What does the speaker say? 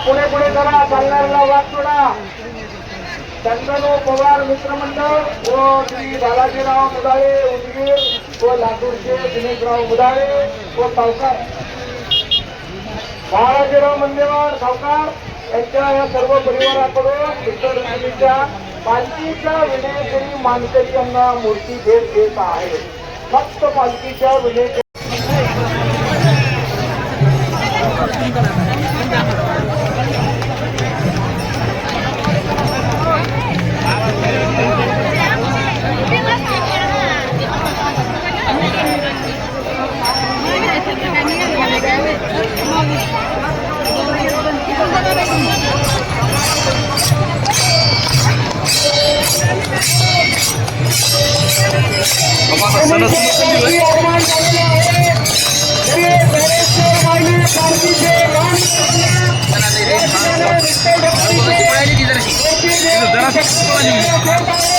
पुढे पुढे करा, चालणाऱ्याला वाट सोडा. चंदनू पवार मित्रमंडळ व श्री बालाजीराव मुदाळे उदगीर व लातूरचे दिनेशराव मुदाळे व सावकार बालाजीराव मंदेवार सावकार यांच्या या सर्व परिवाराकडून विठ्ठल रुक्मिणीच्या पालखीच्या विनेकरी मानकरी यांना मूर्ती भेट देत आहे. फक्त पालखीच्या विनेकरी जरा